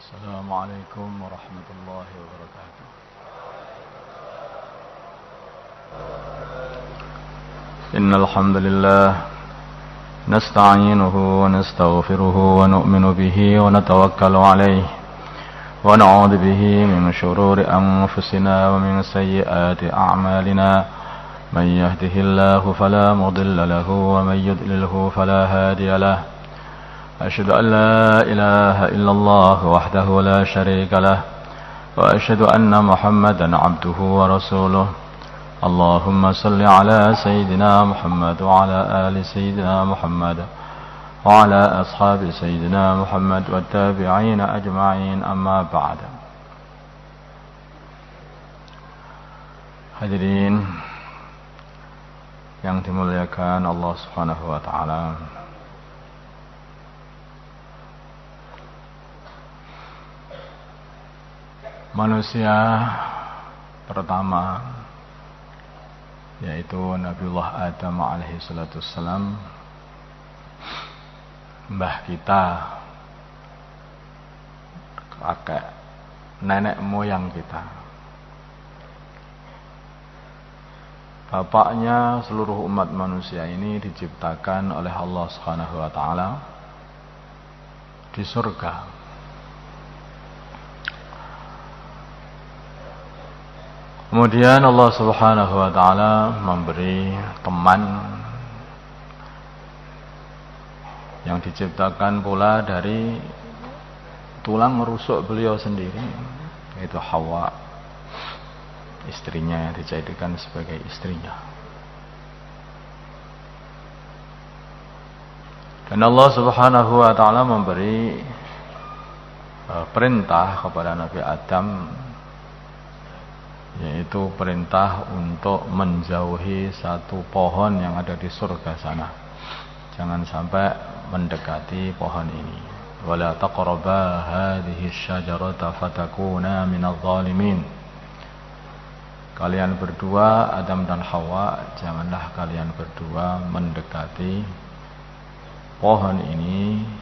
السلام عليكم ورحمة الله وبركاته. إن الحمد لله نستعينه ونستغفره ونؤمن به ونتوكل عليه ونعوذ به من شرور أنفسنا ومن سيئات أعمالنا من يهده الله فلا مضل له ومن يضلله فلا هادي له أشهد أن لا إله إلا الله وحده لا شريك له وأشهد أن محمدا عبده ورسوله اللهم صل على سيدنا محمد وعلى آل سيدنا محمد وعلى أصحاب سيدنا محمد والتابعين أجمعين أما بعد. Hadirin yang dimuliakan Allah Subhanahu wa taala. Manusia pertama yaitu Nabiullah Adam alaihi salatu wassalam, mbah kita, kakek nenek moyang kita, bapaknya seluruh umat manusia ini diciptakan oleh Allah Subhanahu wa taala di surga. Kemudian Allah Subhanahu wa taala memberi teman yang diciptakan pula dari tulang rusuk beliau sendiri, yaitu Hawa, istrinya yang dijadikan sebagai istrinya. Dan Allah Subhanahu wa taala memberi perintah kepada Nabi Adam, yaitu perintah untuk menjauhi satu pohon yang ada di surga sana. Jangan sampai mendekati pohon ini. Wala taqraba hadhihi asyajarata fatakuna minadh dhalimin. Kalian berdua, Adam dan Hawa, janganlah kalian berdua mendekati pohon ini.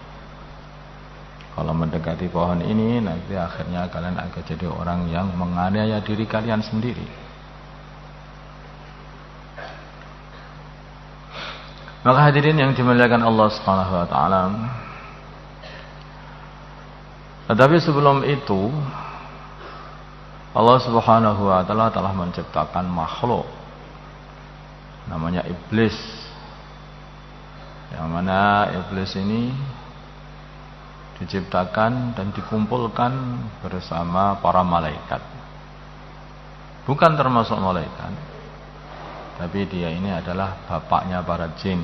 Kalau mendekati pohon ini, nanti akhirnya kalian akan jadi orang yang menganiaya diri kalian sendiri. Maka hadirin yang dimuliakan Allah Subhanahu wa taala. Tetapi sebelum itu, Allah Subhanahu wa taala telah menciptakan makhluk namanya iblis. Yang mana iblis ini diciptakan dan dikumpulkan bersama para malaikat. Bukan termasuk malaikat, tapi dia ini adalah bapaknya para jin.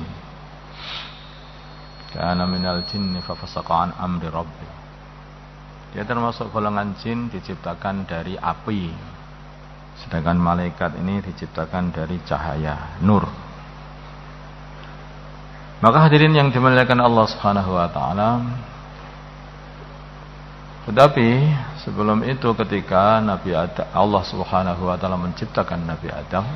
Kana minal jinni fa fasaqa an amri rabbi. Dia termasuk golongan jin, diciptakan dari api. Sedangkan malaikat ini diciptakan dari cahaya, nur. Maka hadirin yang dimuliakan Allah Subhanahu wa taala, tetapi sebelum itu ketika Allah Subhanahu wa taala menciptakan Nabi Adam,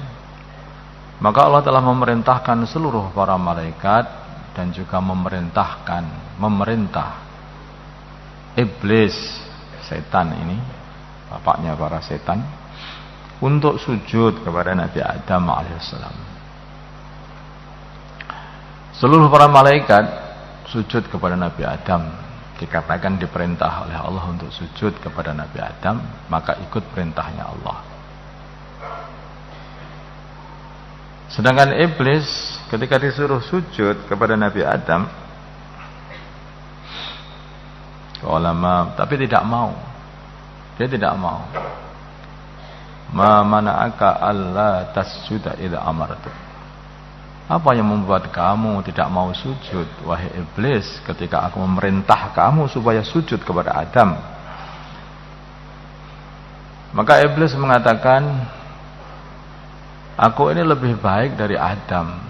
maka Allah telah memerintahkan seluruh para malaikat dan juga memerintah iblis, setan ini, bapaknya para setan, untuk sujud kepada Nabi Adam alaihissalam. Seluruh para malaikat sujud kepada Nabi Adam. Dikatakan diperintah oleh Allah untuk sujud kepada Nabi Adam, maka ikut perintahnya Allah. Sedangkan iblis ketika disuruh sujud kepada Nabi Adam, tapi tidak mau. Dia tidak mau. Ma mana'aka alla tasjuda idza amartu. Apa yang membuat kamu tidak mau sujud, wahai iblis, ketika aku memerintah kamu supaya sujud kepada Adam? Maka iblis mengatakan, aku ini lebih baik dari Adam.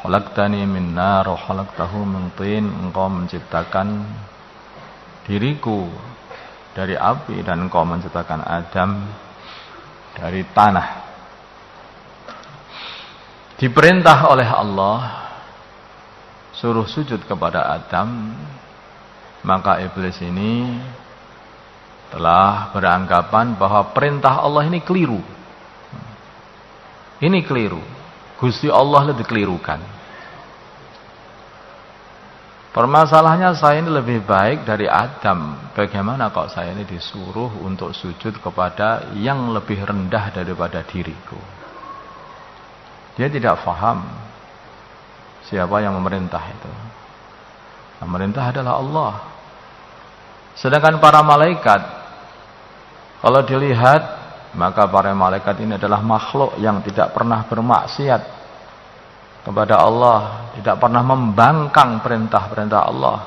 Khalaqtani min nar wa khalaqtahu min tin. Engkau menciptakan diriku dari api dan engkau menciptakan Adam dari tanah. Diperintah oleh Allah suruh sujud kepada Adam, Maka iblis ini telah beranggapan bahwa perintah Allah ini keliru. Ini keliru. Gusti Allah lebih dikelirukan. Permasalahannya saya ini lebih baik dari Adam. Bagaimana kok saya ini disuruh untuk sujud kepada yang lebih rendah daripada diriku? Dia tidak faham siapa yang memerintah itu. Yang memerintah adalah Allah. Sedangkan para malaikat, kalau dilihat, maka para malaikat ini adalah makhluk yang tidak pernah bermaksiat kepada Allah, tidak pernah membangkang perintah-perintah Allah.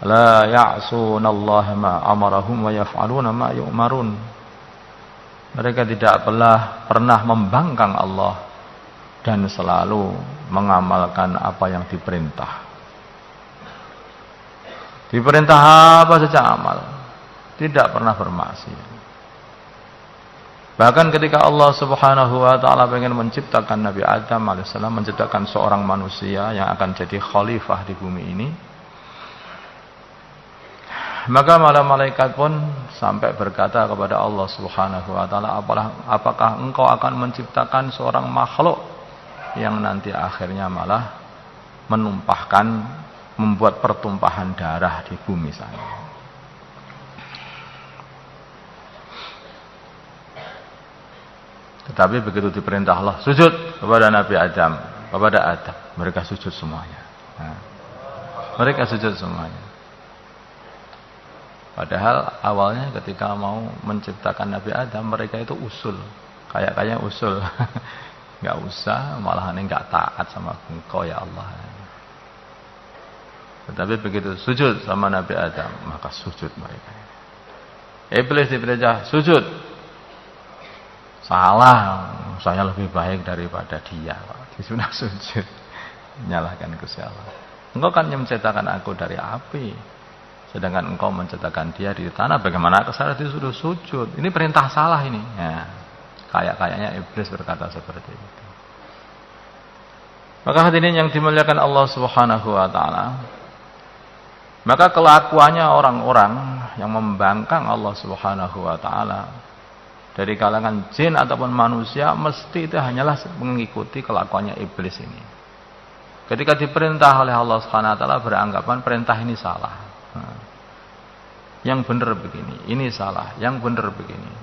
La ya'sunallaha ma amarahum wa yaf'aluna ma yu'marun. Mereka tidak pernah membangkang Allah dan selalu mengamalkan apa yang diperintah. Diperintah apa saja amal, tidak pernah bermaksiat. Bahkan ketika Allah Subhanahu wa taala ingin menciptakan Nabi Adam alaihissalam, menciptakan seorang manusia yang akan jadi khalifah di bumi ini, maka malaikat pun sampai berkata kepada Allah Subhanahu wa taala, apakah engkau akan menciptakan seorang makhluk yang nanti akhirnya malah membuat pertumpahan darah di bumi sana. Tetapi begitu diperintah Allah sujud kepada Nabi Adam, mereka sujud semuanya. Mereka sujud semuanya. Padahal awalnya ketika mau menciptakan Nabi Adam, mereka itu usul, kayak usul, nggak usah, malahan nggak taat sama Engkau ya Allah. Tetapi begitu sujud sama Nabi Adam, maka sujud mereka. Iblis diperintah sujud. Salah, saya lebih baik daripada dia. Disuruh sujud, menyalahkan Gusti Allah. Engkau kan yang menciptakan aku dari api, sedangkan engkau menciptakan dia di tanah. Bagaimana saya disuruh sujud? Ini perintah salah ini. Ya, kayaknya iblis berkata seperti itu. Maka hadirin yang dimuliakan Allah Subhanahu wa taala, maka kelakuannya orang-orang yang membangkang Allah Subhanahu wa taala dari kalangan jin ataupun manusia, mesti itu hanyalah mengikuti kelakuannya iblis ini. Ketika diperintah oleh Allah Subhanahu wa taala, beranggapan perintah ini salah. Yang benar begini, ini salah, yang benar begini.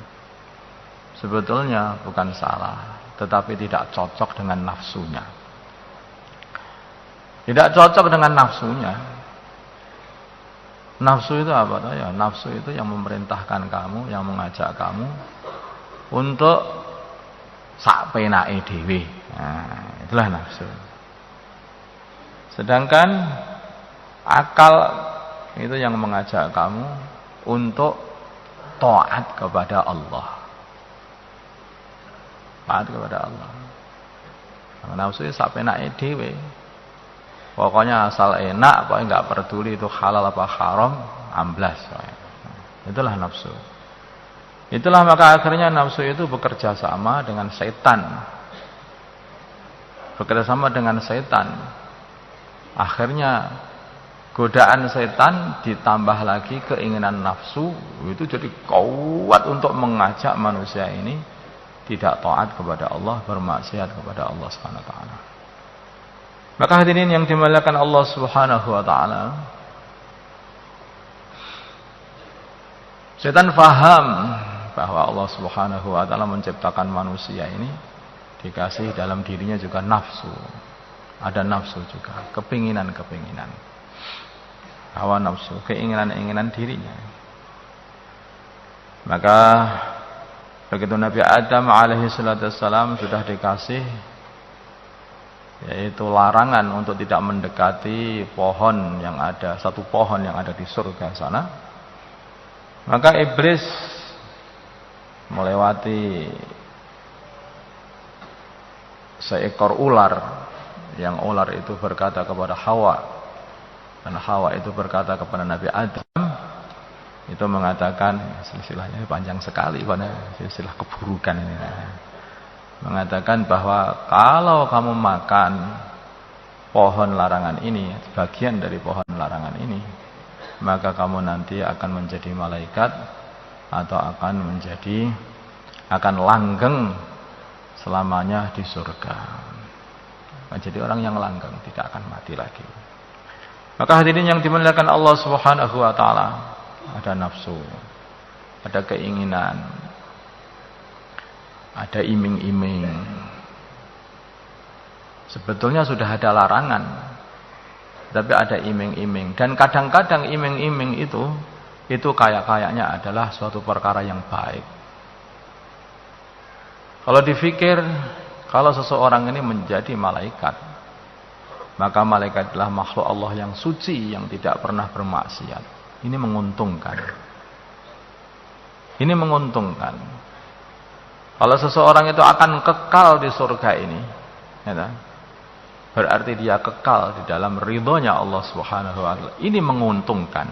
Sebetulnya bukan salah, tetapi tidak cocok dengan nafsunya. Tidak cocok dengan nafsunya. Nafsu itu apa? Ya, nafsu itu yang memerintahkan kamu, yang mengajak kamu untuk sak penake dhewe. Nah, itulah nafsu. Sedangkan akal itu yang mengajak kamu untuk taat kepada Allah. Taat kepada Allah. Nafsu itu sak penake dhewe. Pokoknya asal enak, pokoknya enggak peduli itu halal apa haram, amblas. Itulah nafsu. Itulah maka akhirnya nafsu itu bekerja sama dengan setan. Bekerja sama dengan setan. Akhirnya godaan setan ditambah lagi keinginan nafsu, itu jadi kuat untuk mengajak manusia ini tidak taat kepada Allah, bermaksiat kepada Allah Subhanahu wa taala. Maka hadirin yang dimuliakan Allah Subhanahu wa taala, setan faham bahwa Allah Subhanahu wa taala menciptakan manusia ini dikasih dalam dirinya juga nafsu. Ada nafsu juga, kepinginan-kepinginan. Hawa nafsu, keinginan-keinginan dirinya. Maka begitu Nabi Adam alaihi salatu wassalam sudah dikasih yaitu larangan untuk tidak mendekati pohon yang ada, satu pohon yang ada di surga sana, maka iblis melewati seekor ular, yang ular itu berkata kepada Hawa, dan Hawa itu berkata kepada Nabi Adam, itu mengatakan, silsilahnya panjang sekali pada silsilah keburukan ini, mengatakan bahwa kalau kamu makan pohon larangan ini, bagian dari pohon larangan ini, maka kamu nanti akan menjadi malaikat atau akan langgeng selamanya di surga. Menjadi orang yang langgeng, tidak akan mati lagi. Maka hadirin yang dimuliakan Allah Subhanahu wa taala, ada nafsu, ada keinginan, ada iming-iming. Sebetulnya sudah ada larangan, tapi ada iming-iming. Dan kadang-kadang iming-iming itu kayaknya adalah suatu perkara yang baik. Kalau dipikir, kalau seseorang ini menjadi malaikat, maka malaikat adalah makhluk Allah yang suci, yang tidak pernah bermaksiat. Ini menguntungkan. Ini menguntungkan. Kalau seseorang itu akan kekal di surga ini, ya, berarti dia kekal di dalam ridhonya Allah Subhanahu wa taala. Ini menguntungkan.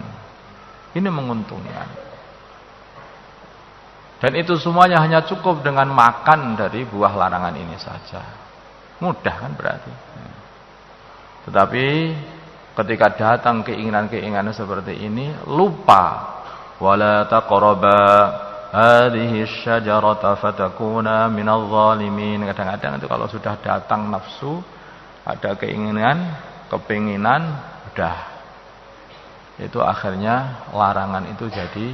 Ini menguntungkan. Dan itu semuanya hanya cukup dengan makan dari buah larangan ini saja. Mudah kan berarti. Tetapi ketika datang keinginan-keinginan seperti ini, lupa. Wala taqraba hadhihi syajarata fatakuna minadh dhalimin. Kadang-kadang itu kalau sudah datang nafsu, ada keinginan, kepinginan, udah. Itu akhirnya larangan itu jadi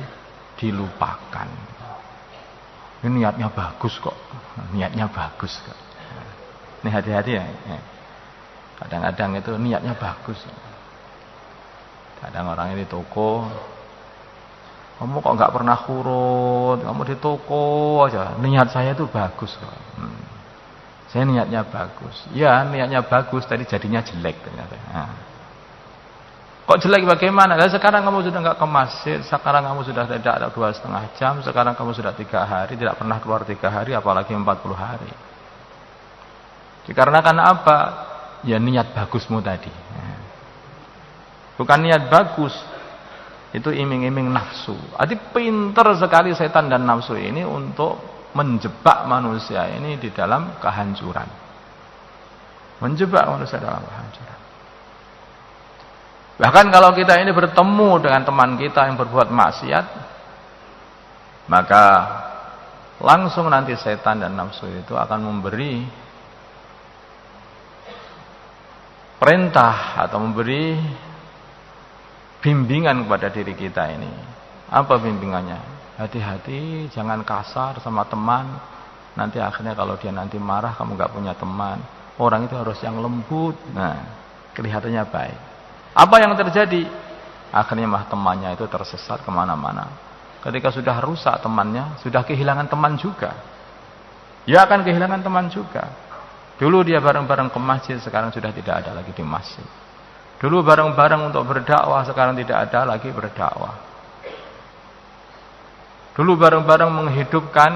dilupakan. Ini niatnya bagus kok. Niatnya bagus kok. Ini hati-hati ya. Kadang-kadang itu niatnya bagus. Kadang orang ini toko, kamu kok nggak pernah kurut, kamu di toko aja. Niat saya itu bagus kok. Saya niatnya bagus. Ya, niatnya bagus, tadi jadinya jelek ternyata. Kok jelek bagaimana? Nah, sekarang kamu sudah nggak ke masjid, sekarang kamu sudah tidak ada 2,5 jam, sekarang kamu sudah 3 hari, tidak pernah keluar 3 hari, apalagi 40 hari. Dikarenakan apa? Ya niat bagusmu tadi. Bukan niat bagus, itu iming-iming nafsu. Jadi pinter sekali setan dan nafsu ini untuk menjebak manusia ini di dalam kehancuran. Menjebak manusia dalam kehancuran. Bahkan kalau kita ini bertemu dengan teman kita yang berbuat maksiat, maka langsung nanti setan dan nafsu itu akan memberi perintah atau memberi bimbingan kepada diri kita ini. Apa bimbingannya? Hati-hati, jangan kasar sama teman. Nanti akhirnya kalau dia nanti marah, kamu gak punya teman. Orang itu harus yang lembut. Nah, kelihatannya baik. Apa yang terjadi? Akhirnya temannya itu tersesat kemana-mana. Ketika sudah rusak temannya, sudah kehilangan teman juga. Dia akan kehilangan teman juga. Dulu dia bareng-bareng ke masjid, sekarang sudah tidak ada lagi di masjid. Dulu bareng-bareng untuk berdakwah, sekarang tidak ada lagi berdakwah. Dulu bareng-bareng menghidupkan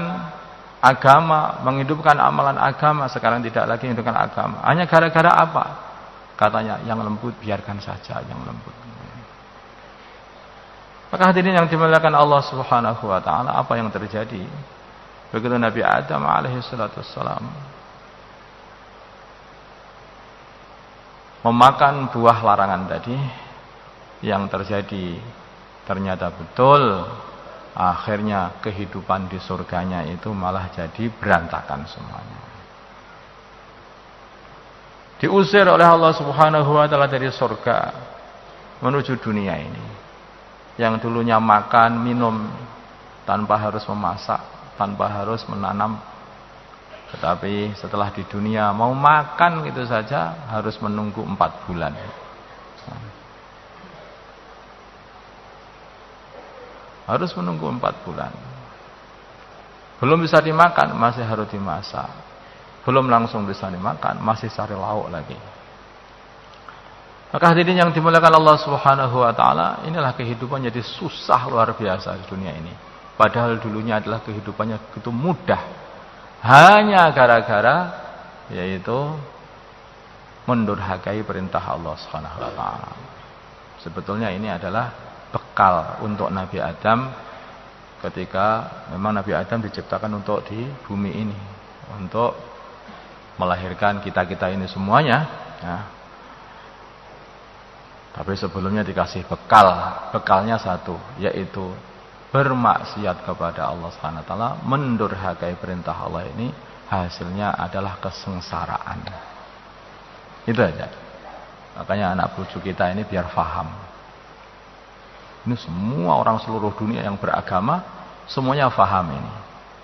agama, menghidupkan amalan agama, sekarang tidak lagi menghidupkan agama. Hanya gara-gara apa? Katanya, yang lembut biarkan saja, yang lembut. Maka hadirin yang dimuliakan Allah Subhanahu wa taala, apa yang terjadi? Begitu Nabi Adam alaihi salatu wassalam memakan buah larangan tadi, yang terjadi ternyata betul, akhirnya kehidupan di surganya itu malah jadi berantakan semuanya. Diusir oleh Allah Subhanahu wa taala dari surga menuju dunia ini. Yang dulunya makan, minum tanpa harus memasak, tanpa harus menanam. Tetapi setelah di dunia mau makan gitu saja harus menunggu 4 bulan. Harus menunggu 4 bulan. Belum bisa dimakan, masih harus dimasak. Belum langsung bisa dimakan, masih cari lauk lagi. Maka hadirin yang dimuliakan Allah Subhanahu wa taala, inilah kehidupan jadi susah luar biasa di dunia ini. Padahal dulunya adalah kehidupannya begitu mudah. Hanya gara-gara yaitu mendurhakai perintah Allah Subhanahu wa taala. Sebetulnya ini adalah bekal untuk Nabi Adam ketika memang Nabi Adam diciptakan untuk di bumi ini, untuk melahirkan kita-kita ini semuanya, ya. Tapi sebelumnya dikasih bekal. Bekalnya satu, yaitu bermaksiat kepada Allah Subhanahu wa taala, mendurhakai perintah Allah ini hasilnya adalah kesengsaraan. Itu aja. Makanya anak cucu kita ini biar faham. Ini semua orang seluruh dunia yang beragama semuanya faham ini.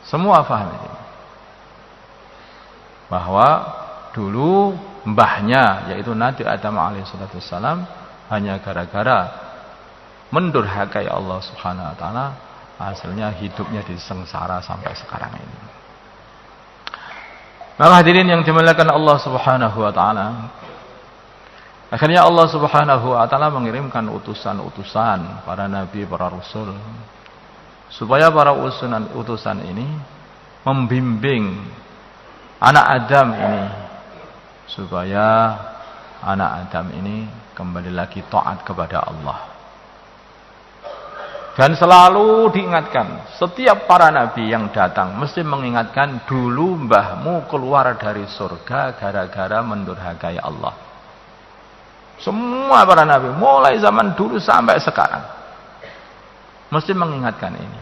Semua faham ini. Bahwa dulu mbahnya yaitu Nabi Adam alaihissalam hanya gara-gara mendurhakai Allah Subhanahu wa taala, hasilnya hidupnya disengsara sampai sekarang ini. Maka hadirin yang dimuliakan Allah Subhanahu wa taala, akhirnya Allah Subhanahu wa taala mengirimkan utusan-utusan para nabi, para rasul, supaya para utusan ini membimbing anak Adam ini supaya anak Adam ini kembali lagi taat kepada Allah. Dan selalu diingatkan, setiap para nabi yang datang mesti mengingatkan, dulu mbahmu keluar dari surga gara-gara mendurhakai Allah. Semua para nabi mulai zaman dulu sampai sekarang mesti mengingatkan ini.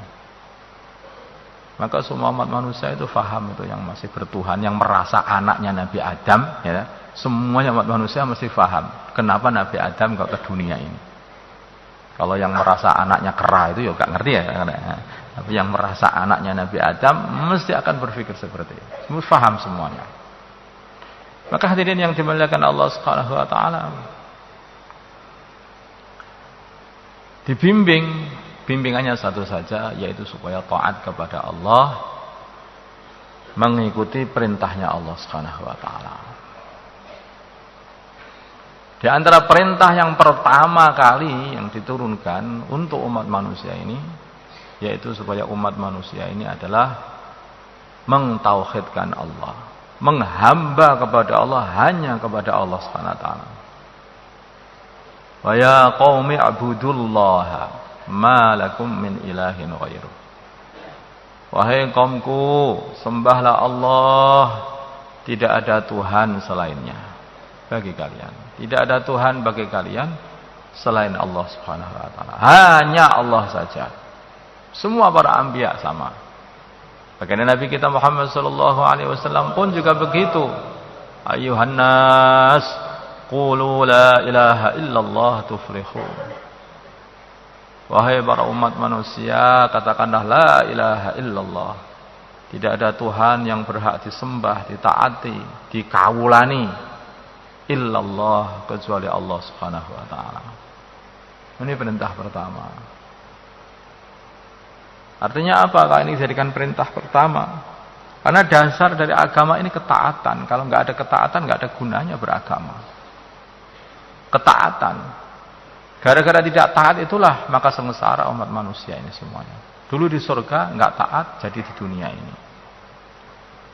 Maka semua umat manusia itu faham itu, yang masih bertuhan, yang merasa anaknya Nabi Adam, ya, semuanya umat manusia mesti faham kenapa Nabi Adam kok ke dunia ini. Kalau yang merasa anaknya kera itu ya gak ngerti ya. Tapi yang merasa anaknya Nabi Adam mesti akan berpikir seperti itu. Semua faham semuanya. Maka hadirin yang dimuliakan Allah Subhanahu wa taala, dibimbing, bimbingannya satu saja, yaitu supaya taat kepada Allah, mengikuti perintahnya Allah Subhanahu wa taala. Di antara perintah yang pertama kali yang diturunkan untuk umat manusia ini, yaitu supaya umat manusia ini adalah mentauhidkan Allah, menghamba kepada Allah, hanya kepada Allah Subhanahu wa taala. Wa ya qaumi ibudullaha ma lakum min ilahin ghairuh. Wahai kaumku, sembahlah Allah, tidak ada Tuhan selainnya bagi kalian. Tidak ada Tuhan bagi kalian selain Allah Subhanahu wa taala. Hanya Allah saja. Semua para anbiya sama. Bagaimana Nabi kita Muhammad sallallahu alaihi wasallam pun juga begitu. Ayuhan nas, qulu la ilaha illallah tuflihun. Wahai para umat manusia, katakanlah la ilaha illallah. Tidak ada Tuhan yang berhak disembah, ditaati, dikawulani illallah, kecuali Allah Subhanahu wa taala. Ini perintah pertama. Artinya apa? Kalau ini dijadikan perintah pertama, karena dasar dari agama ini ketaatan. Kalau nggak ada ketaatan, nggak ada gunanya beragama. Ketaatan. Gara-gara tidak taat itulah maka sengsara umat manusia ini semuanya. Dulu di surga nggak taat, jadi di dunia ini.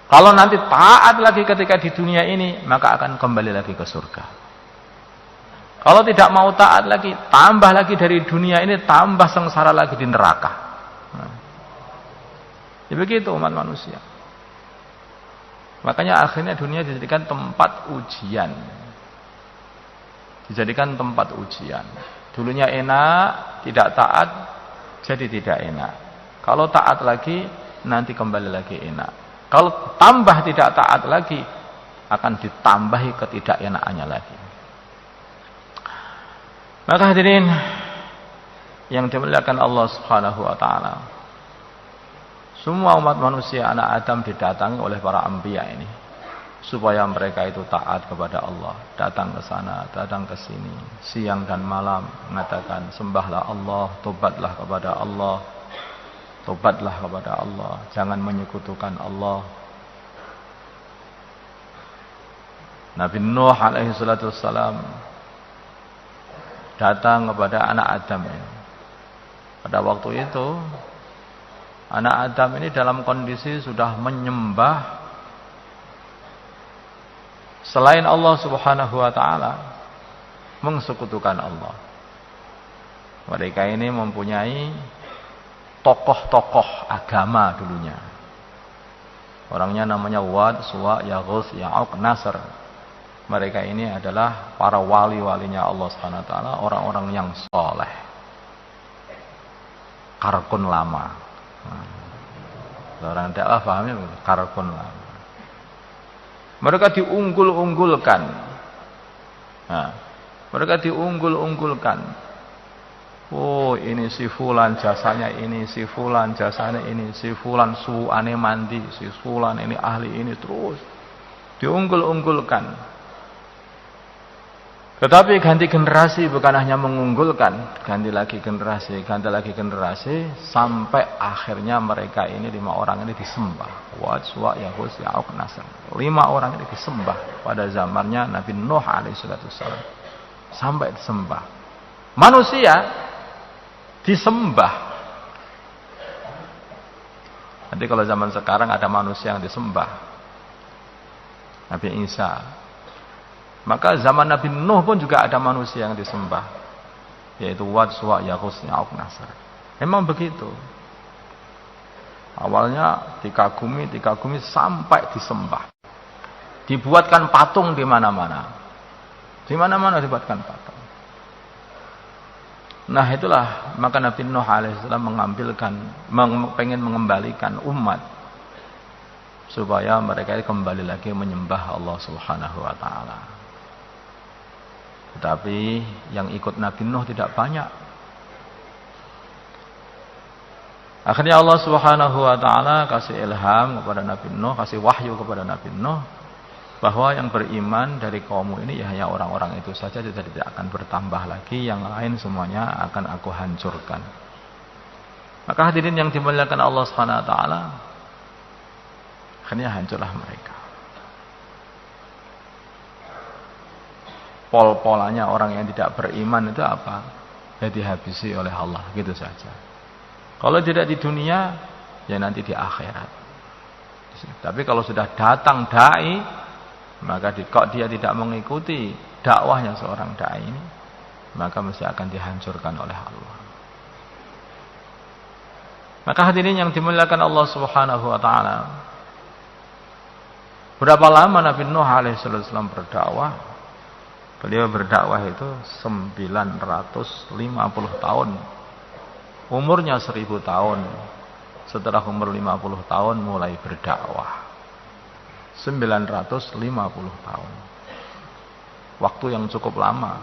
Kalau nanti taat lagi ketika di dunia ini, maka akan kembali lagi ke surga. Kalau tidak mau taat lagi, tambah lagi dari dunia ini, tambah sengsara lagi di neraka. Nah, ya begitu umat manusia. Makanya akhirnya dunia dijadikan tempat ujian. Dijadikan tempat ujian. Dulunya enak, tidak taat, jadi tidak enak. Kalau taat lagi, nanti kembali lagi enak. Kalau tambah tidak taat lagi, akan ditambahi ketidakenakannya lagi. Maka hadirin yang dimuliakan Allah Subhanahu wa taala, semua umat manusia anak Adam didatangi oleh para anbiya ini supaya mereka itu taat kepada Allah, datang ke sana, datang ke sini, siang dan malam mengatakan sembahlah Allah, tobatlah kepada Allah. Tobatlah kepada Allah, jangan menyekutukan Allah. Nabi Nuh alaihi salatu wassalam datang kepada anak Adam ini. Pada waktu itu anak Adam ini dalam kondisi sudah menyembah selain Allah Subhanahu wa taala, mengsekutukan Allah. Mereka ini mempunyai tokoh-tokoh agama dulunya. Orangnya namanya Wad, Suwa, Yaghus, Ya'uq, Nasr. mereka ini adalah para wali-walinya Allah Subhanahu wa taala, orang-orang yang soleh. Karkun lama. Orang dakwah pahamnya karkun lama. Mereka diunggul-unggulkan. Nah, mereka diunggul-unggulkan. Oh, ini si fulan jasanya ini, si fulan jasanya ini, si fulan suane mandi, si fulan ini ahli ini, terus diunggul-unggulkan. Tetapi ganti generasi bukan hanya mengunggulkan, ganti lagi generasi, sampai akhirnya mereka ini 5 orang ini disembah. Wajwa, Yahus, Ya'uq, Nasr. 5 orang ini disembah pada zamannya Nabi Nuh alaihissalam. Sampai disembah. Manusia disembah. Nanti kalau zaman sekarang ada manusia yang disembah. Nabi Isa. Maka zaman Nabi Nuh pun juga ada manusia yang disembah, yaitu Wad, Suwa, Yahus, Ya'uq, Nasr. Memang begitu. Awalnya dikagumi sampai disembah. Dibuatkan patung di mana-mana. Di mana-mana dibuatkan patung. Nah itulah maka Nabi Nuh alaihissalam pengen mengembalikan umat supaya mereka kembali lagi menyembah Allah Subhanahu wa taala. Tetapi yang ikut Nabi Nuh tidak banyak. Akhirnya Allah Subhanahu wa taala kasih ilham kepada Nabi Nuh, kasih wahyu kepada Nabi Nuh bahwa yang beriman dari kaummu ini ya hanya orang-orang itu saja, tidak akan bertambah lagi, yang lain semuanya akan aku hancurkan. Maka hadirin yang dimuliakan Allah Subhanahu wa taala, akhirnya hancurlah mereka. Pol-polanya orang yang tidak beriman itu apa? Ya dihabisi oleh Allah, gitu saja. Kalau tidak di dunia, ya nanti di akhirat. Tapi kalau sudah datang dai, maka kok dia tidak mengikuti dakwahnya seorang dai ini, maka mesti akan dihancurkan oleh Allah. Maka hadirin yang dimuliakan Allah Subhanahu wa taala, berapa lama Nabi Nuh alaihissalam berdakwah? Beliau berdakwah itu 950 tahun. Umurnya 1000 tahun. Setelah umur 50 tahun mulai berdakwah. 950 tahun. Waktu yang cukup lama.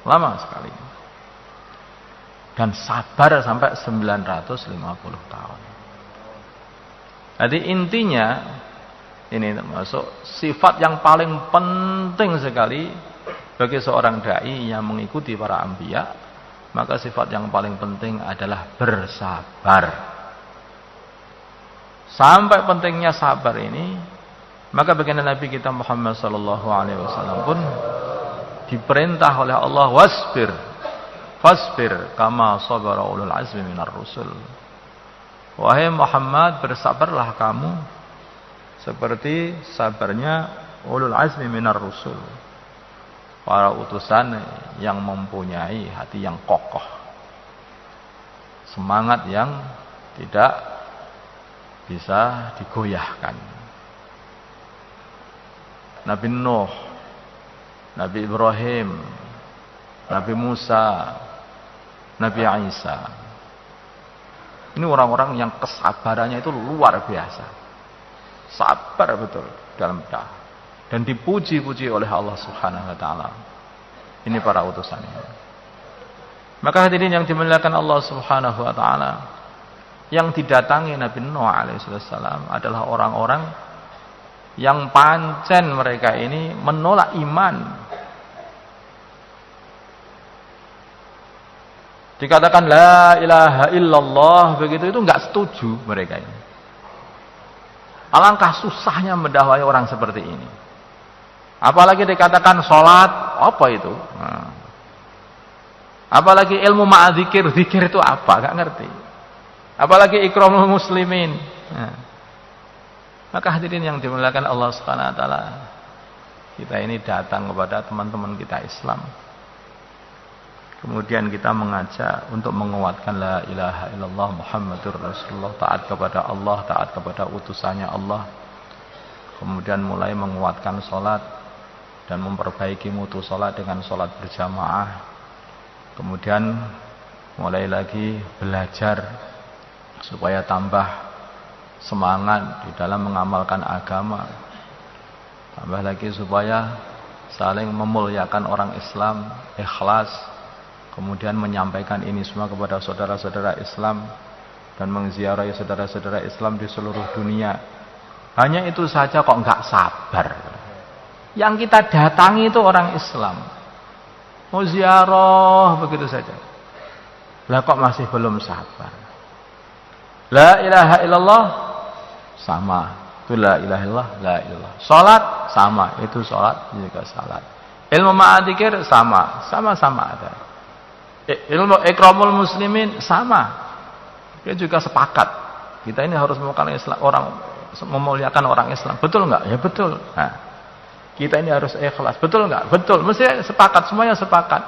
Lama sekali. Dan sabar sampai 950 tahun. Jadi intinya, ini termasuk sifat yang paling penting sekali bagi seorang dai yang mengikuti para anbiya. Maka sifat yang paling penting adalah bersabar. Sampai pentingnya sabar ini, maka baginda Nabi kita Muhammad sallallahu alaihi wasallam pun diperintah oleh Allah, fasbir kama sabara ulul azmi minar rusul. Wahai Muhammad, bersabarlah kamu seperti sabarnya ulul azmi minar rusul, para utusan yang mempunyai hati yang kokoh, semangat yang tidak bisa digoyahkan. Nabi Nuh, Nabi Ibrahim, Nabi Musa, Nabi Isa, ini orang-orang yang kesabarannya itu luar biasa. Sabar betul dalam dakwah dan dipuji-puji oleh Allah Subhanahu wa taala. Ini para utusan ini. Maka hadirin yang dimuliakan Allah Subhanahu wa taala, yang didatangi Nabi Nuh alaihissalam adalah orang-orang yang pancen mereka ini menolak iman. Dikatakan la ilaha illallah begitu, itu enggak setuju mereka ini. Alangkah susahnya mendakwai orang seperti ini. Apalagi dikatakan sholat, apa itu? Nah. Apalagi ilmu ma'adzikir, zikir itu apa? Gak ngerti. Apalagi ikramul muslimin. Nah. Maka hadirin yang dimuliakan Allah Subhanahu wa taala, kita ini datang kepada teman-teman kita Islam. Kemudian kita mengajak untuk menguatkan la ilaha illallah Muhammadur Rasulullah, taat kepada Allah, taat kepada utusannya Allah. kemudian mulai menguatkan sholat dan memperbaiki mutu sholat dengan sholat berjamaah, kemudian mulai lagi belajar supaya tambah semangat di dalam mengamalkan agama, tambah lagi supaya saling memuliakan orang Islam, ikhlas, kemudian menyampaikan ini semua kepada saudara-saudara Islam dan mengziarahi saudara-saudara Islam di seluruh dunia. Hanya itu saja kok nggak sabar. Yang kita datangi itu orang Islam, mau ziarah begitu saja. Lah kok masih belum sabar. La ilaha illallah sama, itu la ilaha illallah, la ilallah. Salat sama, itu salat juga salat. Ilmu ma'adzikir sama-sama ada. Ilmu ikramul muslimin sama. Dia juga sepakat. Kita ini harus memuliakan orang Islam. Betul enggak? Ya betul. Nah, kita ini harus ikhlas. Betul enggak? Betul. Mesti sepakat, semuanya sepakat.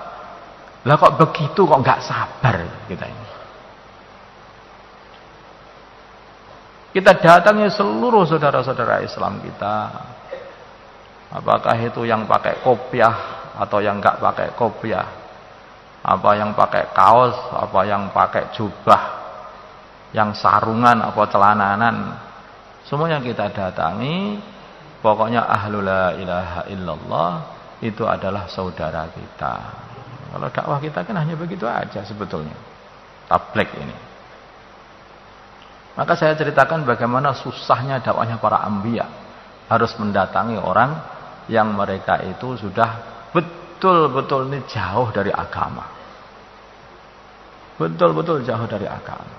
Lah kok begitu kok enggak sabar kita ini. Kita datangi seluruh saudara-saudara Islam kita. Apakah itu yang pakai kopiah atau yang enggak pakai kopiah? Apa yang pakai kaos, apa yang pakai jubah, yang sarungan, apa celananan. Semua yang kita datangi, pokoknya ahlul la ilaha illallah itu adalah saudara kita. Kalau dakwah kita kan hanya begitu aja sebetulnya. Tabligh ini. Maka saya ceritakan bagaimana susahnya dakwahnya para anbiya. Harus mendatangi orang yang mereka itu sudah betul-betul ini jauh dari agama. Betul-betul jauh dari agama.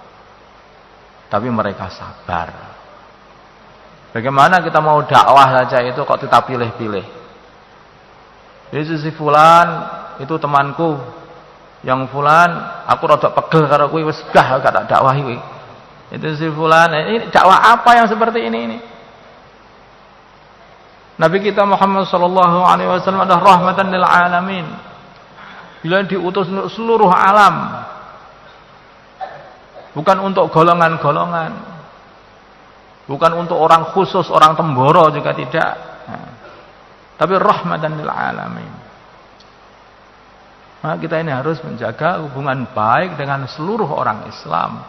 Tapi mereka sabar. Bagaimana kita mau dakwah saja itu kok kita pilih-pilih. Jadi si fulan itu temanku, yang fulan aku rada pegel karo kuwi wis gah gak tak dakwahi kuwi. Itu si fulan, ini dakwah apa yang seperti ini? Nabi kita Muhammad sallallahu alaihi wasallam adalah rahmatan lil alamin. Beliau diutus untuk seluruh alam. Bukan untuk golongan-golongan. Bukan untuk orang khusus, orang Temboro juga tidak. Tapi rahmatan lil alamin. Maka kita ini harus menjaga hubungan baik dengan seluruh orang Islam.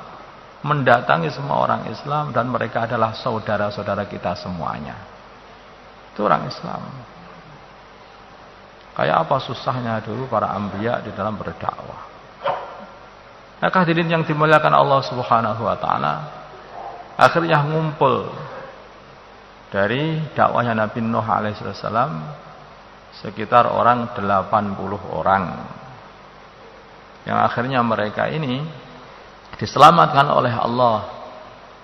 Mendatangi semua orang Islam dan mereka adalah saudara-saudara kita semuanya. Itu orang Islam. Kayak apa susahnya dulu para anbiya di dalam berdakwah. Nah, hadirin yang dimuliakan Allah Subhanahu wa taala, akhirnya ngumpul dari dakwahnya Nabi Nuh alaihissalam sekitar orang 80 orang. Yang akhirnya mereka ini diselamatkan oleh Allah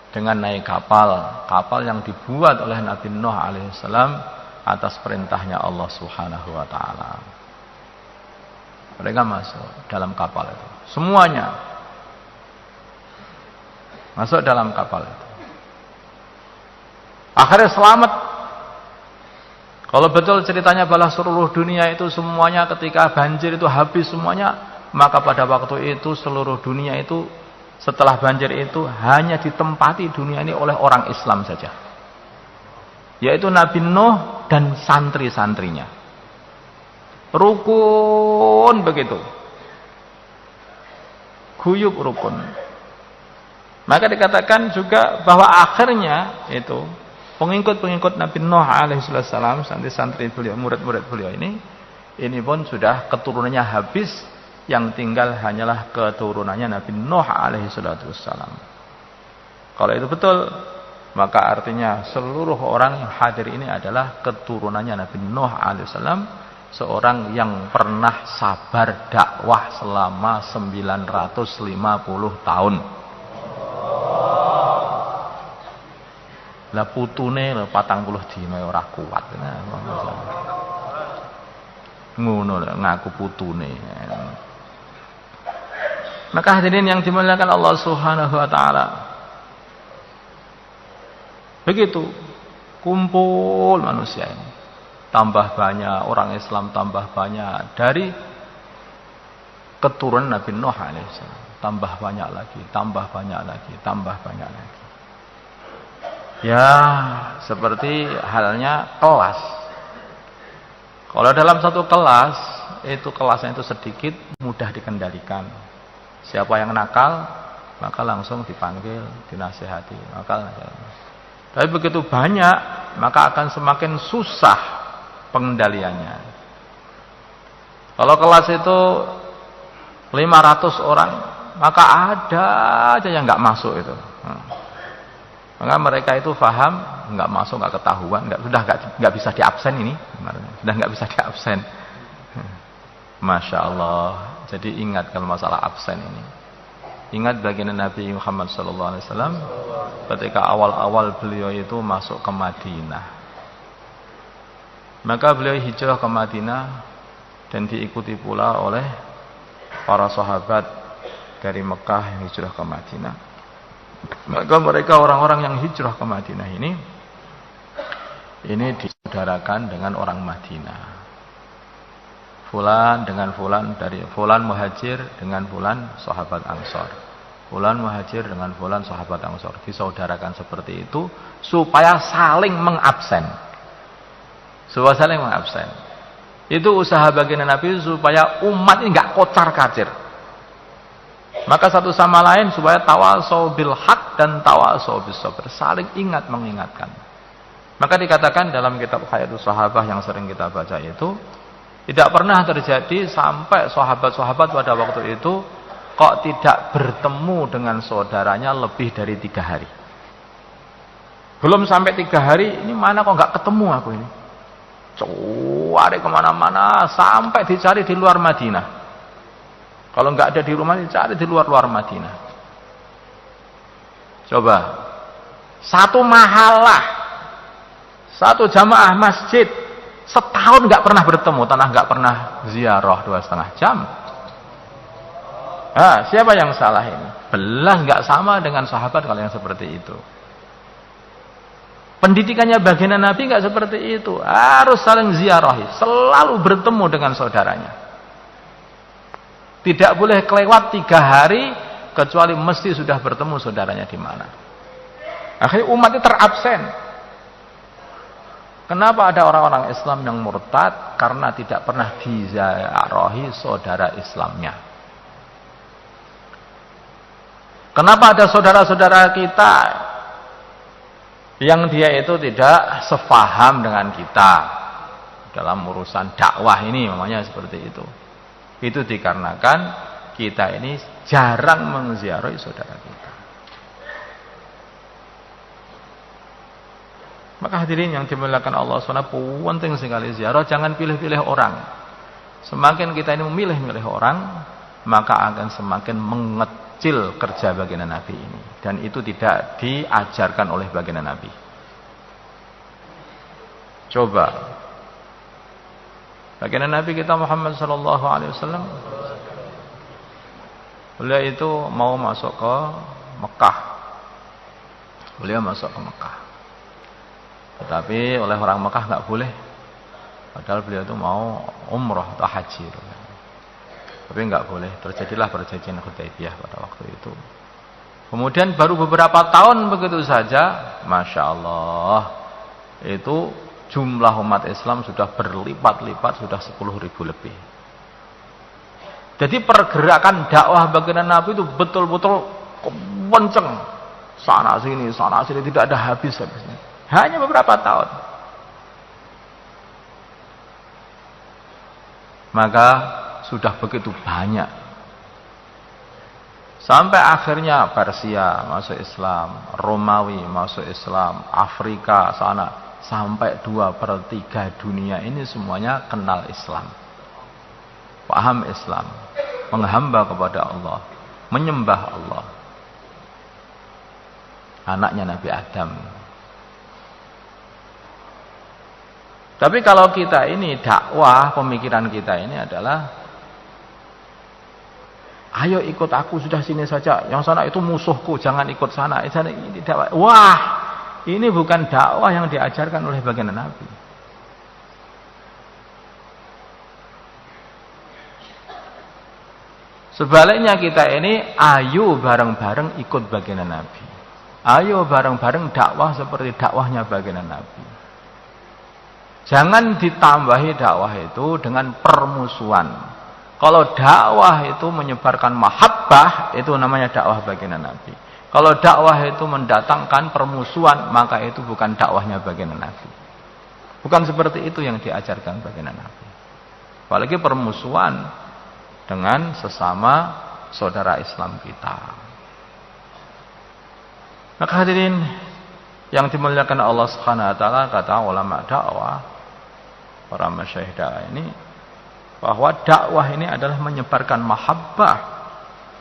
dengan naik kapal yang dibuat oleh Nabi Nuh alaihissalam atas perintahnya Allah Subhanahu wa taala. Mereka masuk dalam kapal itu. Semuanya masuk dalam kapal itu. Akhirnya selamat. Kalau betul ceritanya bahwa seluruh dunia itu semuanya ketika banjir itu habis semuanya, maka pada waktu itu seluruh dunia itu setelah banjir itu hanya ditempati dunia ini oleh orang Islam saja, yaitu Nabi Nuh dan santri-santrinya. Rukun begitu, guyub rukun. Maka dikatakan juga bahwa akhirnya itu pengikut-pengikut Nabi Nuh alaihissalam, santri-santri beliau, murid-murid beliau ini pun sudah keturunannya habis. Yang tinggal hanyalah keturunannya Nabi Nuh alaihissalam. Kalau itu betul, maka artinya seluruh orang yang hadir ini adalah keturunannya Nabi Nuh alaihissalam, seorang yang pernah sabar dakwah selama 950 tahun. Lah putune 40 dina ora kuat. Ngono ngaku putune. Maka hadirin yang dimuliakan Allah Subhanahu wa taala. Begitu kumpul manusia ini. Tambah banyak orang Islam, tambah banyak dari keturunan Nabi Nuh alaihissalam. Tambah banyak lagi, tambah banyak lagi, tambah banyak lagi. Ya, seperti halnya kelas. Kalau dalam satu kelas, itu kelasnya itu sedikit, mudah dikendalikan. Siapa yang nakal, maka langsung dipanggil, dinasihati. Tapi begitu banyak, maka akan semakin susah pengendaliannya. Kalau kelas itu 500 orang, maka ada aja yang nggak masuk itu. Maka mereka itu paham, nggak masuk, nggak ketahuan, sudah nggak bisa diabsen ini, sudah nggak bisa diabsen. Masya Allah. Jadi ingat kalau masalah absen ini. Ingat baginda Nabi Muhammad SAW ketika awal-awal beliau itu masuk ke Madinah. Maka beliau hijrah ke Madinah dan diikuti pula oleh para sahabat dari Mekah yang hijrah ke Madinah. Maka mereka orang-orang yang hijrah ke Madinah ini disaudarakan dengan orang Madinah. Fulan dengan fulan, dari fulan muhajir dengan fulan sahabat Ansor. Fulan muhajir dengan fulan sahabat Ansor. Disaudarakan seperti itu supaya saling mengabsen. Supaya saling mengabsen. Itu usaha baginda Nabi supaya umat ini enggak kocar-kacir. Maka satu sama lain supaya tawasau bil haq dan tawasau bis sabr, saling ingat mengingatkan. Maka dikatakan dalam kitab Hayatus Sahabah yang sering kita baca itu, tidak pernah terjadi sampai sahabat-sahabat pada waktu itu kok tidak bertemu dengan saudaranya lebih dari 3 hari. Belum sampai 3 hari, ini mana kok nggak ketemu aku ini. Cari kemana-mana sampai dicari di luar Madinah. Kalau nggak ada di rumah, dicari di luar-luar Madinah. Coba, satu mahalah, satu jamaah masjid, setahun nggak pernah bertemu, tanah nggak pernah ziarah 2,5 jam. Siapa yang salah ini? Belas nggak sama dengan sahabat kalau yang seperti itu. Pendidikannya baginda Nabi nggak seperti itu. Harus saling ziarahi, selalu bertemu dengan saudaranya. Tidak boleh kelewat 3 hari kecuali mesti sudah bertemu saudaranya di mana. Akhirnya umat itu terabsen. Kenapa ada orang-orang Islam yang murtad? Karena tidak pernah diziarahi saudara Islamnya. Kenapa ada saudara-saudara kita yang dia itu tidak sefaham dengan kita dalam urusan dakwah ini, namanya seperti itu. Itu dikarenakan kita ini jarang menziarahi saudara kita. Maka hadirin yang dimuliakan Allah SWT, penting sekali ziarah, jangan pilih-pilih orang. Semakin kita ini memilih-milih orang, maka akan semakin mengecil kerja baginda Nabi ini. Dan itu tidak diajarkan oleh baginda Nabi. Coba, baginda Nabi kita Muhammad SAW, beliau itu mau masuk ke Mekah. Beliau masuk ke Mekah. Tetapi oleh orang Mekah nggak boleh. Padahal beliau itu mau umrah atau haji. Tapi nggak boleh. Terjadilah perjanjian Hudaybiyah pada waktu itu. Kemudian baru beberapa tahun begitu saja, Masya Allah, itu jumlah umat Islam sudah berlipat-lipat, sudah 10.000 lebih. Jadi pergerakan dakwah baginda Nabi itu betul-betul kenceng. Sana sini, tidak ada habis-habisnya. Hanya beberapa tahun. Maka sudah begitu banyak. Sampai akhirnya Persia masuk Islam, Romawi masuk Islam, Afrika sana, sampai 2/3 dunia ini semuanya kenal Islam. Paham Islam, menghamba kepada Allah, menyembah Allah. Anaknya Nabi Adam. Tapi kalau kita ini dakwah, pemikiran kita ini adalah ayo ikut aku, sudah sini saja, yang sana itu musuhku, jangan ikut sana. Ini dakwah. Wah, ini bukan dakwah yang diajarkan oleh baginda Nabi. Sebaliknya kita ini ayo bareng-bareng ikut baginda Nabi. Ayo bareng-bareng dakwah seperti dakwahnya baginda Nabi. Jangan ditambahi dakwah itu dengan permusuhan. Kalau dakwah itu menyebarkan mahabbah, itu namanya dakwah baginda Nabi. Kalau dakwah itu mendatangkan permusuhan, maka itu bukan dakwahnya baginda Nabi. Bukan seperti itu yang diajarkan baginda Nabi. Apalagi permusuhan dengan sesama saudara Islam kita. Maka hadirin yang dimuliakan Allah Subhanahu wa taala, kata ulama dakwah, para masyayikh dakwah ini, bahwa dakwah ini adalah menyebarkan mahabbah,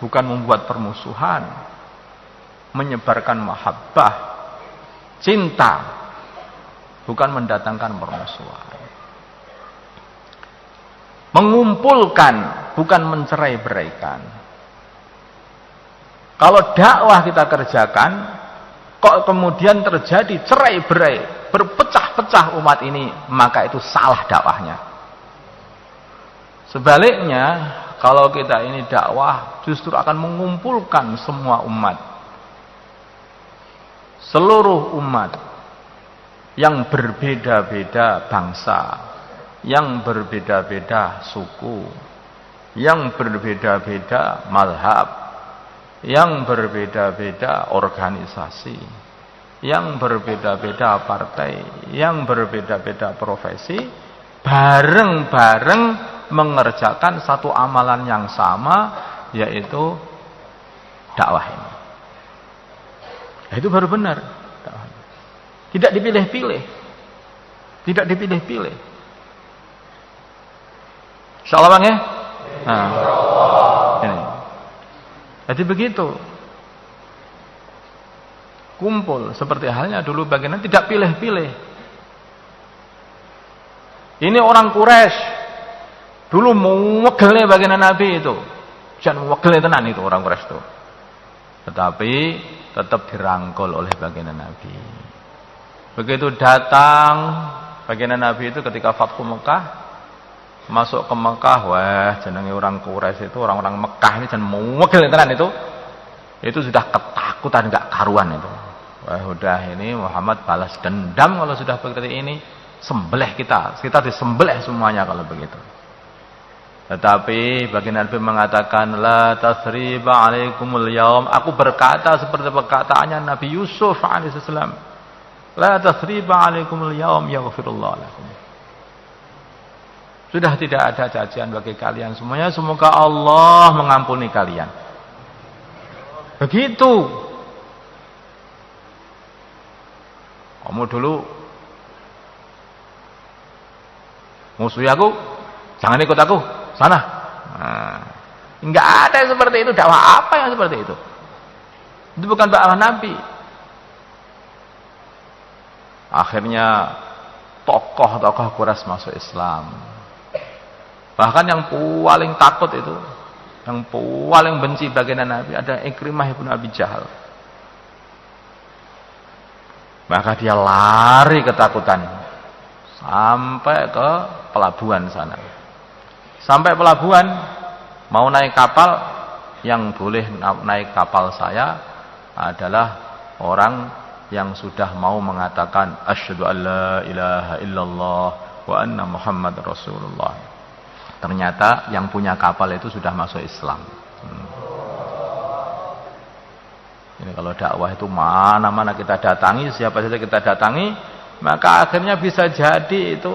bukan membuat permusuhan. Menyebarkan mahabbah, cinta, bukan mendatangkan permusuhan. Mengumpulkan, bukan mencerai-beraikan. Kalau dakwah kita kerjakan, kok kemudian terjadi cerai-berai, berpecah-pecah umat ini, maka itu salah dakwahnya. Sebaliknya, kalau kita ini dakwah justru akan mengumpulkan semua umat, seluruh umat yang berbeda-beda bangsa, yang berbeda-beda suku, yang berbeda-beda mazhab, yang berbeda-beda organisasi, yang berbeda-beda partai, yang berbeda-beda profesi, bareng-bareng mengerjakan satu amalan yang sama, yaitu dakwah ini. Itu baru benar. Tidak dipilih-pilih. Tidak dipilih-pilih. Insyaallah Bang ya? Nah, ini. Jadi begitu. Kumpul seperti halnya dulu bagian tidak pilih-pilih. Ini orang Quraisy. Dulu mewegele bagian Nabi itu. Jangan mewegele tenan itu orang Quraisy itu. Tetapi tetap dirangkul oleh baginda Nabi. Begitu datang baginda Nabi itu ketika Fathu Mekah, masuk ke Mekah, wah jenenge orang Quraisy itu, orang-orang Mekah ini jangan mewegel tenan itu sudah ketakutan enggak karuan itu. Wah udah ini Muhammad balas dendam kalau sudah seperti ini, sembelih kita disembelih semuanya kalau begitu. Tetapi baginda Nabi mengatakan, la tasriba alaikumul yaum. Aku berkata seperti perkataannya Nabi Yusuf alaihissalam, la tasriba alaikumul yaum yaghfirullah lakum. Sudah tidak ada cacian bagi kalian semuanya, semoga Allah mengampuni kalian. Begitu. Kamu dulu musuhi aku, jangan ikut aku. Sana. Nah, enggak ada yang seperti itu. Dakwah apa yang seperti itu? Itu bukan dakwah Nabi. Akhirnya tokoh-tokoh Quraisy masuk Islam. Bahkan yang paling takut itu, yang paling benci baginda Nabi ada Ikrimah ibn Abi Jahal. Maka dia lari ketakutan sampai ke pelabuhan sana. Sampai pelabuhan, mau naik kapal, yang boleh naik kapal saya adalah orang yang sudah mau mengatakan asyhadu an la ilaha illallah wa anna Muhammad Rasulullah. Ternyata yang punya kapal itu sudah masuk Islam. Ini kalau dakwah itu mana-mana kita datangi, siapa saja kita datangi, maka akhirnya bisa jadi itu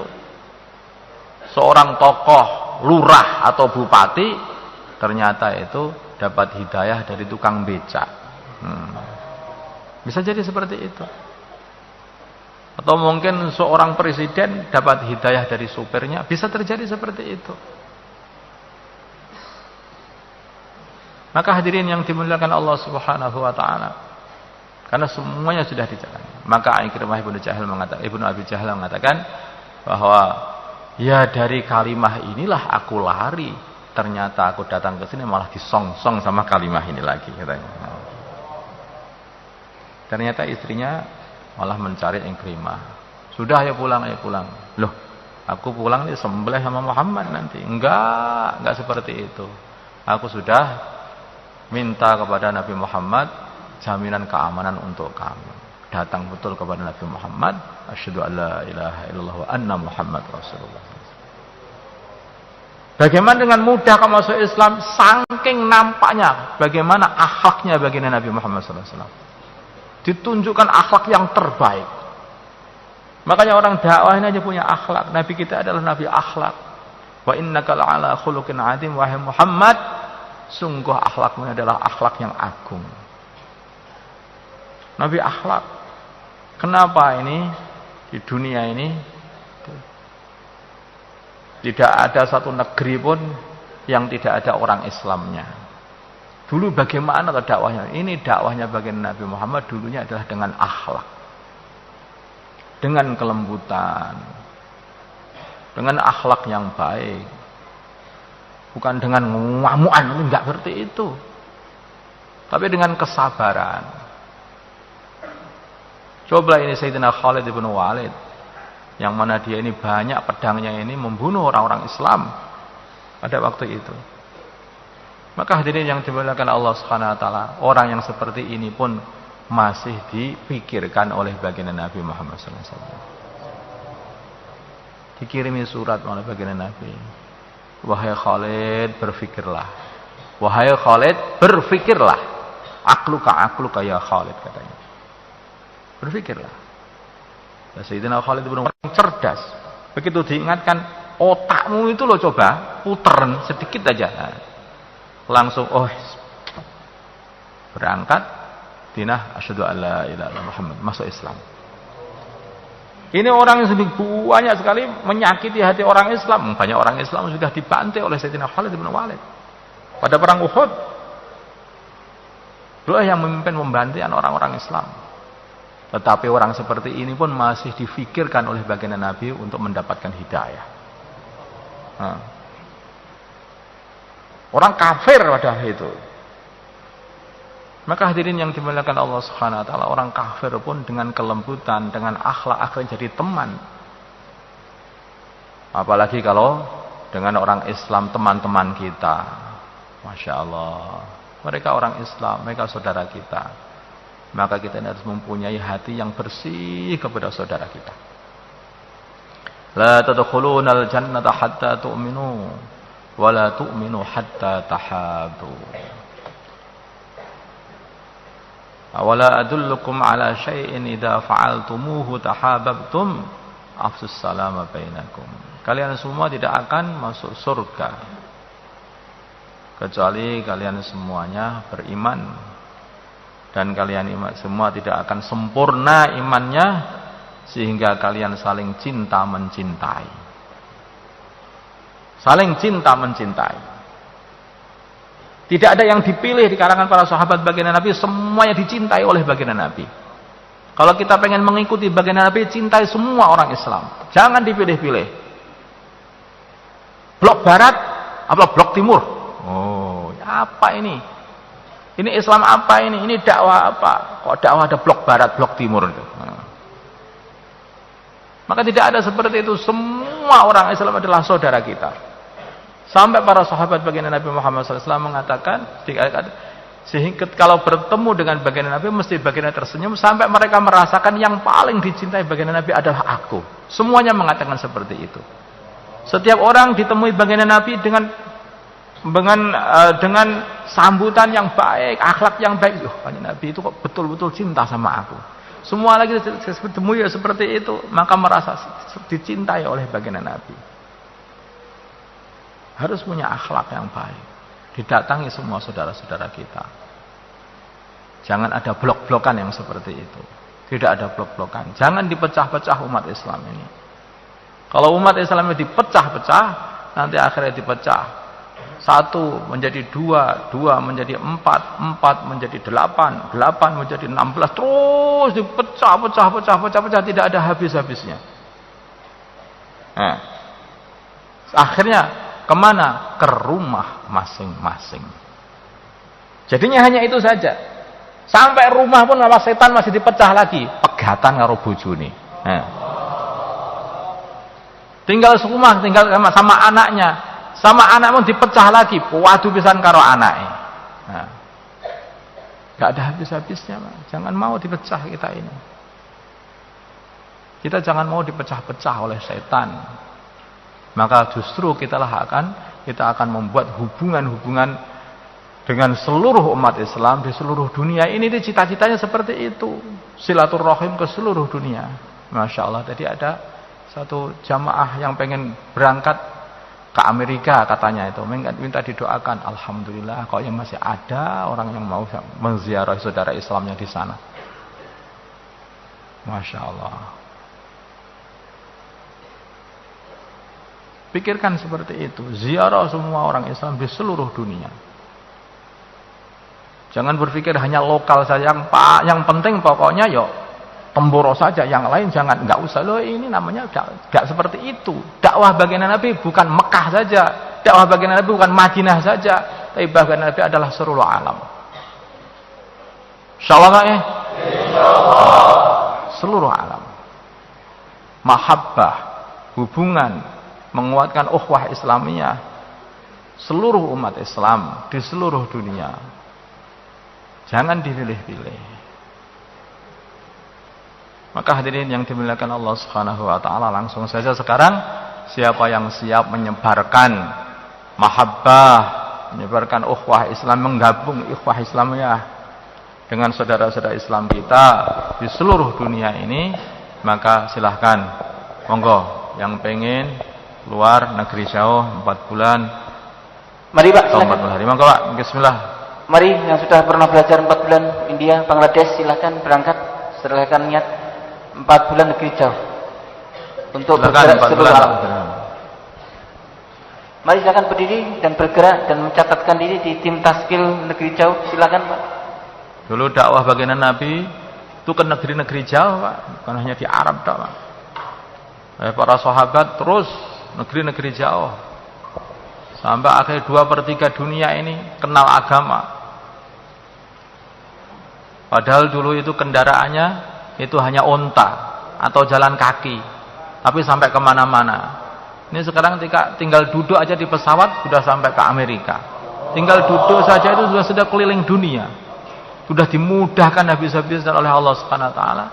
seorang tokoh, lurah atau bupati, ternyata itu dapat hidayah dari tukang becak. Bisa jadi seperti itu. Atau mungkin seorang presiden dapat hidayah dari supirnya, bisa terjadi seperti itu. Maka hadirin yang dimuliakan Allah Subhanahu wa taala, karena semuanya sudah dijalani. Maka Ikrimah Ibnu Abi Jahal mengatakan bahwa ya dari kalimah inilah aku lari, ternyata aku datang ke sini malah disongsong sama kalimah ini lagi katanya. Ternyata istrinya malah mencari Ikrimah. Sudah ayo pulang, ayo pulang. Loh, aku pulang nih sembelih sama Muhammad nanti. Enggak seperti itu. Aku sudah minta kepada Nabi Muhammad jaminan keamanan untuk kamu. Datang betul kepada Nabi Muhammad, asyhadu an la ilaha illallah wa anna Muhammad Rasulullah. Bagaimana dengan mudah kamu masuk Islam, saking nampaknya bagaimana akhlaknya baginda Nabi Muhammad SAW. Ditunjukkan akhlak yang terbaik. Makanya orang dakwah ini aja punya akhlak. Nabi kita adalah Nabi akhlak. Wa innaka la'ala khuluqin 'adzim, wahai Muhammad, sungguh akhlakmu adalah akhlak yang agung. Nabi akhlak. Kenapa ini di dunia ini tidak ada satu negeri pun yang tidak ada orang Islamnya? Dulu bagaimana dakwahnya? Ini dakwahnya baginda Nabi Muhammad dulunya adalah dengan akhlak, dengan kelembutan, dengan akhlak yang baik, bukan dengan ngamuan, enggak seperti itu, tapi dengan kesabaran. Coba ini Sayyidina Khalid bin Walid, yang mana dia ini banyak pedangnya ini membunuh orang-orang Islam pada waktu itu. Maka hadirin yang dimuliakan Allah Subhanahu wa taala, orang yang seperti ini pun masih dipikirkan oleh baginda Nabi Muhammad SAW. Dikirimi surat oleh baginda Nabi. Wahai Khalid, berfikirlah. Wahai Khalid, berfikirlah. Akluka ya Khalid, katanya. Berfikirlah. Ya, Sayyidina Khalid bin Walid cerdas. Begitu diingatkan, otakmu itu loh coba puteran sedikit aja. Nah, langsung berangkat dinah asyhadu alla ilaha illallah Muhammad, masuk Islam. Ini orang yang sudah banyak sekali menyakiti hati orang Islam. Banyak orang Islam sudah dibantai oleh Sayyidina Khalid bin Walid pada perang Uhud. Beliau yang memimpin pembantaian orang-orang Islam. Tetapi orang seperti ini pun masih difikirkan oleh baginda Nabi untuk mendapatkan hidayah. Nah. Orang kafir pada itu. Maka hadirin yang dimuliakan Allah Subhanahu wa taala, orang kafir pun dengan kelembutan, dengan akhlak akan jadi teman. Apalagi kalau dengan orang Islam, teman-teman kita. Masya Allah. Mereka orang Islam, mereka saudara kita. Maka kita harus mempunyai hati yang bersih kepada saudara kita. La tadkhulunal jannata hatta tu'minu wa la tu'minu hatta tahabu. Awala adullukum ala syai'in idza fa'altumuhu tahabbtum afsus salama bainakum. Kalian semua tidak akan masuk surga kecuali kalian semuanya beriman. Dan kalian semua tidak akan sempurna imannya sehingga kalian saling cinta mencintai. Saling cinta mencintai. Tidak ada yang dipilih di kalangan para sahabat baginda Nabi, semuanya dicintai oleh baginda Nabi. Kalau kita pengen mengikuti baginda Nabi, cintai semua orang Islam. Jangan dipilih-pilih. Blok barat apa blok timur? Oh, apa ini? Ini Islam apa ini? Ini dakwah apa? Kok dakwah ada blok barat, blok timur itu? Nah. Maka tidak ada seperti itu. Semua orang Islam adalah saudara kita. Sampai para sahabat baginda Nabi Muhammad SAW mengatakan, sehingga kalau bertemu dengan baginda Nabi, mesti baginda tersenyum sampai mereka merasakan yang paling dicintai baginda Nabi adalah aku. Semuanya mengatakan seperti itu. Setiap orang ditemui baginda Nabi dengan sambutan yang baik, akhlak yang baik. Nabi itu kok betul-betul cinta sama aku. Semua lagi bertemu ya seperti itu, maka merasa dicintai oleh baginda Nabi. Harus punya akhlak yang baik. Didatangi semua saudara-saudara kita. Jangan ada blok-blokan yang seperti itu. Tidak ada blok-blokan. Jangan dipecah-pecah umat Islam ini. Kalau umat Islam ini dipecah-pecah, nanti akhirnya dipecah. 1 menjadi 2, 2 menjadi 4, 4 menjadi 8, 8 menjadi 16, terus dipecah, tidak ada habis-habisnya. Nah, akhirnya kemana? Ke rumah masing-masing. Jadinya hanya itu saja. Sampai rumah pun sama setan masih dipecah lagi. Pegatan karo bojone. Nah. Tinggal rumah, tinggal sama anaknya. Sama anak pun dipecah lagi, waduh pisan karo anake. Nah. Nggak ada habis-habisnya, Pak. Jangan mau dipecah kita ini. Kita jangan mau dipecah-pecah oleh setan. Maka justru kita akan membuat hubungan-hubungan dengan seluruh umat Islam di seluruh dunia. Ini cita-citanya seperti itu. Silaturahim ke seluruh dunia. Masya Allah. Tadi ada satu jamaah yang pengen berangkat ke Amerika katanya itu. Minta didoakan. Alhamdulillah kok yang masih ada orang yang mau menziarahi saudara Islamnya di sana. Masya Allah. Pikirkan seperti itu. Ziarah semua orang Islam di seluruh dunia. Jangan berpikir hanya lokal saja. Yang penting pokoknya Temboro saja. Yang lain jangan. Enggak usah. Loh ini namanya enggak seperti itu. Dakwah baginda Nabi bukan Mekah saja. Dakwah baginda Nabi bukan Madinah saja. Tapi baginda Nabi adalah seluruh alam. Insyaallah Pak ya? Insyaallah. Seluruh alam. Mahabbah. Hubungan. Menguatkan ukhuwah Islamiyah seluruh umat Islam di seluruh dunia. Jangan dipilih-pilih. Maka hadirin yang dimuliakan Allah Subhanahu wa taala, langsung saja sekarang siapa yang siap menyebarkan mahabbah, menyebarkan ukhuwah Islam, menggabung ukhuwah Islamiyah dengan saudara-saudara Islam kita di seluruh dunia ini, maka silahkan, monggo yang pengen luar negeri jauh 4 bulan. Mari Pak, silakan. 4 hari. Monggo Pak, bismillah. Mari yang sudah pernah belajar 4 bulan India, Bangladesh, silakan berangkat. Silakan niat 4 bulan negeri jauh untuk bergerak seluruh alam. Mari silakan berdiri dan bergerak dan mencatatkan diri di tim taskil negeri jauh. Silakan Pak. Dulu dakwah baginda Nabi itu ke negeri-negeri jauh Pak, bukan hanya di Arab Pak. Para sahabat terus negeri-negeri jauh sampai akhir 2/3 dunia ini kenal agama. Padahal dulu itu kendaraannya itu hanya onta atau jalan kaki, tapi sampai kemana-mana. Ini sekarang tinggal duduk aja di pesawat sudah sampai ke Amerika. Tinggal duduk saja itu sudah keliling dunia. Sudah dimudahkan habis-habisan oleh Allah Subhanahu wa taala.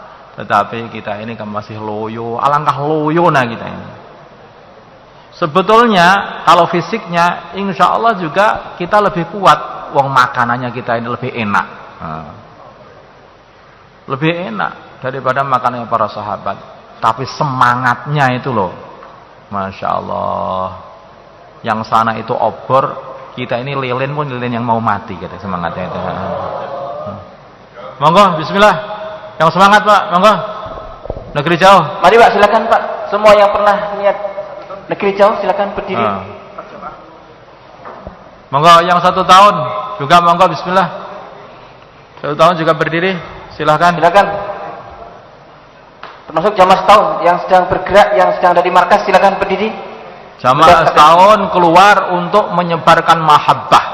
Tetapi kita ini kan masih loyo, alangkah loyona kita ini. Sebetulnya kalau fisiknya insya Allah juga kita lebih kuat. Wong makanannya kita ini lebih enak. Lebih enak daripada makanannya para sahabat. Tapi semangatnya itu loh, Masya Allah. Yang sana itu obor, kita ini lilin pun lilin yang mau mati gitu semangatnya itu. Monggo, bismillah. Yang semangat Pak, monggo. Negeri jauh. Mari Pak, silakan Pak. Semua yang pernah niat negeri jauh silakan berdiri. Monggo yang 1 tahun juga monggo, bismillah. 1 tahun juga berdiri, silakan. Silakan. Termasuk jamaah setahun yang sedang bergerak, yang sedang ada di markas, silakan berdiri. Jamaah setahun keluar untuk menyebarkan mahabbah,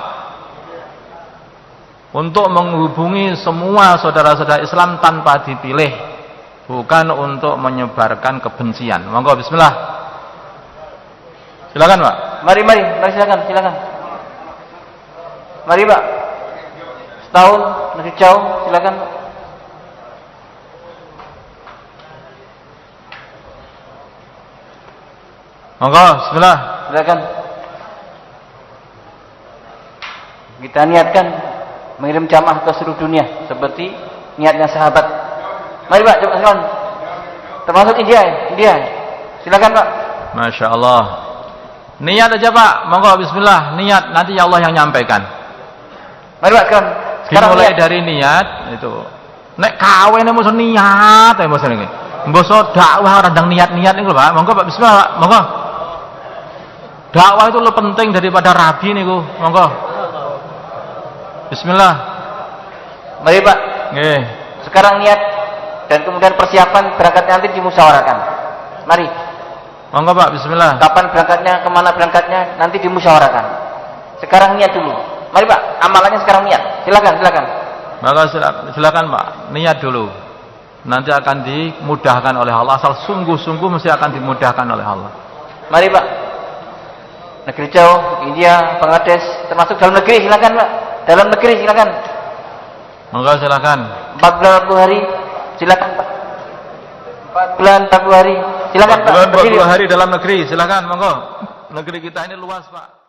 untuk menghubungi semua saudara-saudara Islam tanpa dipilih, bukan untuk menyebarkan kebencian. Monggo, bismillah. Silakan Pak. Mari silakan. Mari Pak. Setahun negeri jauh, silakan. Monggo, bismillah. Silakan. Kita niatkan mengirim jamaah ke seluruh dunia seperti niatnya sahabat. Mari Pak, coba silakan. Termasuk India. Silakan Pak. Masya Allah. Niat aja Pak, monggo bismillah, niat, nanti Allah yang nyampaikan. Mari Pak, sekarang mulai dari niat itu. Nek kawin mesti niat, mesti niki. Mbok dakwah ora ndang niat-niat niku Pak. Monggo Pak, bismillah Pak, monggo. Dakwah itu lebih penting daripada rabi niku. Monggo. Bismillah. Mari Pak. Nggih. Sekarang niat dan kemudian persiapan berangkat nanti dimusyawarahkan. Mari. Monggo Pak, bismillah. Kapan berangkatnya, kemana berangkatnya, nanti dimusyawarahkan. Sekarang niat dulu. Mari Pak, amalannya sekarang niat. Silakan. Maka silakan Pak, niat dulu. Nanti akan dimudahkan oleh Allah. Asal sungguh-sungguh mesti akan dimudahkan oleh Allah. Mari Pak. Negeri jauh, India, Bangladesh, termasuk dalam negeri silakan Pak. Dalam negeri silakan. Monggo silakan. 4 bulan 40 hari. Silakan Pak. 4 bulan 40 hari. Silakan Pak. 4 bulan 40 hari dalam negeri, silakan monggo. Negeri kita ini luas, Pak.